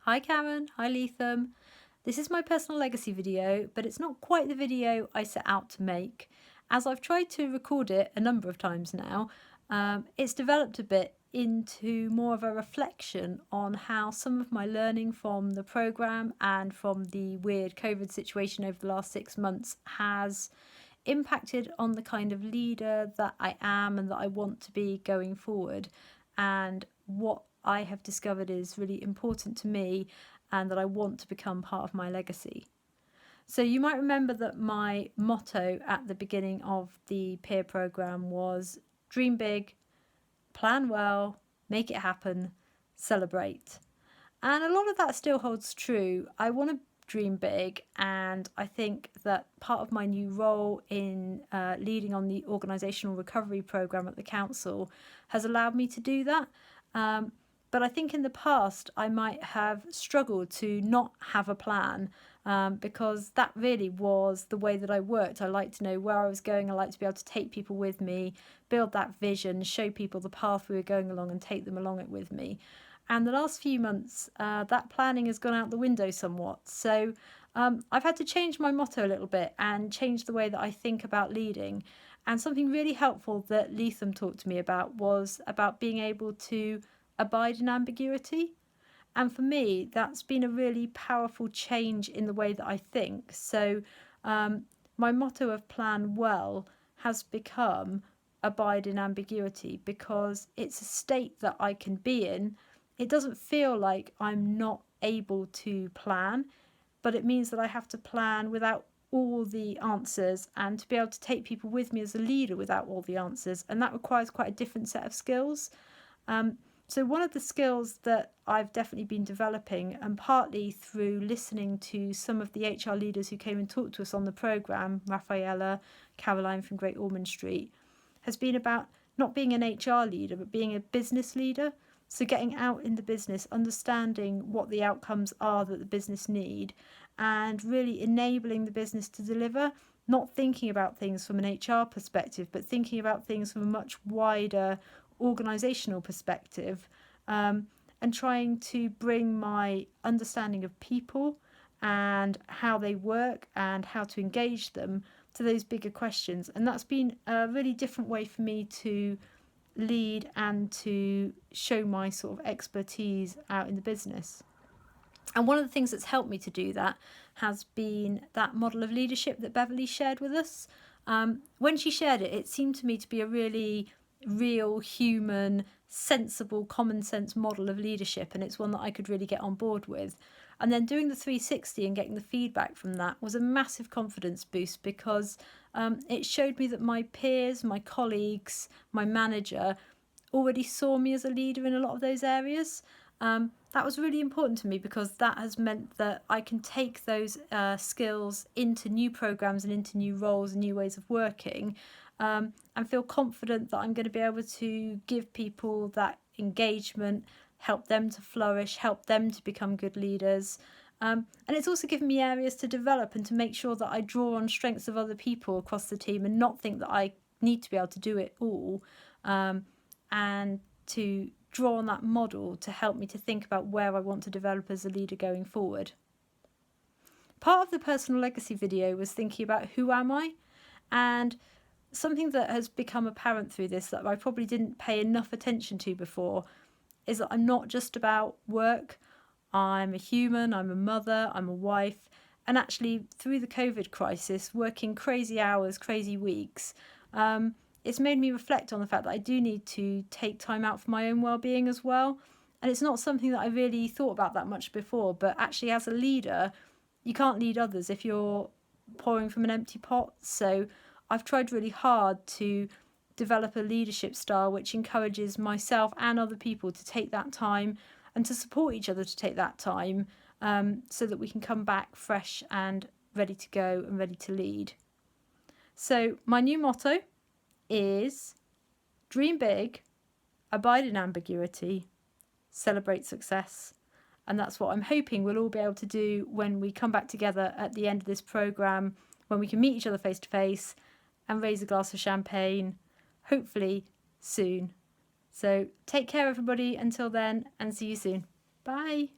Hi Karen, hi Lethem. This is my personal legacy video, but it's not quite the video I set out to make. As I've tried to record it a number of times now, it's developed a bit into more of a reflection on how some of my learning from the programme and from the weird COVID situation over the last 6 months has impacted on the kind of leader that I am and that I want to be going forward, and what I have discovered is really important to me and that I want to become part of my legacy. So you might remember that my motto at the beginning of the peer programme was dream big, plan well, make it happen, celebrate. And a lot of that still holds true. I want to dream big, and I think that part of my new role in leading on the organisational recovery programme at the council has allowed me to do that. But I think in the past I might have struggled to not have a plan, because that really was the way that I worked. I like to know where I was going. I like to be able to take people with me, build that vision, show people the path we were going along and take them along it with me. And the last few months, that planning has gone out the window somewhat. So I've had to change my motto a little bit and change the way that I think about leading. And something really helpful that Lethem talked to me about was about being able to abide in ambiguity. And for me, that's been a really powerful change in the way that I think. So my motto of plan well has become abide in ambiguity, because it's a state that I can be in. It doesn't feel like I'm not able to plan, but it means that I have to plan without all the answers and to be able to take people with me as a leader without all the answers. And that requires quite a different set of skills. So one of the skills that I've definitely been developing, and partly through listening to some of the HR leaders who came and talked to us on the programme, Rafaela, Caroline from Great Ormond Street, has been about not being an HR leader, but being a business leader. So getting out in the business, understanding what the outcomes are that the business need, and really enabling the business to deliver, not thinking about things from an HR perspective, but thinking about things from a much wider organisational perspective, and trying to bring my understanding of people and how they work and how to engage them to those bigger questions. And that's been a really different way for me to lead and to show my sort of expertise out in the business. And one of the things that's helped me to do that has been that model of leadership that Beverly shared with us. When she shared it, it seemed to me to be a really real, human, sensible, common sense model of leadership, and it's one that I could really get on board with. And then doing the 360 and getting the feedback from that was a massive confidence boost, because it showed me that my peers, my colleagues, my manager already saw me as a leader in a lot of those areas. That was really important to me, because that has meant that I can take those skills into new programs and into new roles and new ways of working, and feel confident that I'm going to be able to give people that engagement, help them to flourish, help them to become good leaders. And it's also given me areas to develop and to make sure that I draw on strengths of other people across the team and not think that I need to be able to do it all, and to draw on that model to help me to think about where I want to develop as a leader going forward. Part of the personal legacy video was thinking about who am I, and something that has become apparent through this that I probably didn't pay enough attention to before is that I'm not just about work. I'm a human, I'm a mother, I'm a wife, and actually through the COVID crisis, working crazy hours, crazy weeks, it's made me reflect on the fact that I do need to take time out for my own well-being as well. And it's not something that I really thought about that much before, but actually as a leader, you can't lead others if you're pouring from an empty pot. So I've tried really hard to develop a leadership style which encourages myself and other people to take that time and to support each other to take that time, so that we can come back fresh and ready to go and ready to lead. So my new motto is dream big, abide in ambiguity, celebrate success. And that's what I'm hoping we'll all be able to do when we come back together at the end of this programme, when we can meet each other face to face and raise a glass of champagne, hopefully soon. So take care everybody until then, and see you soon. Bye.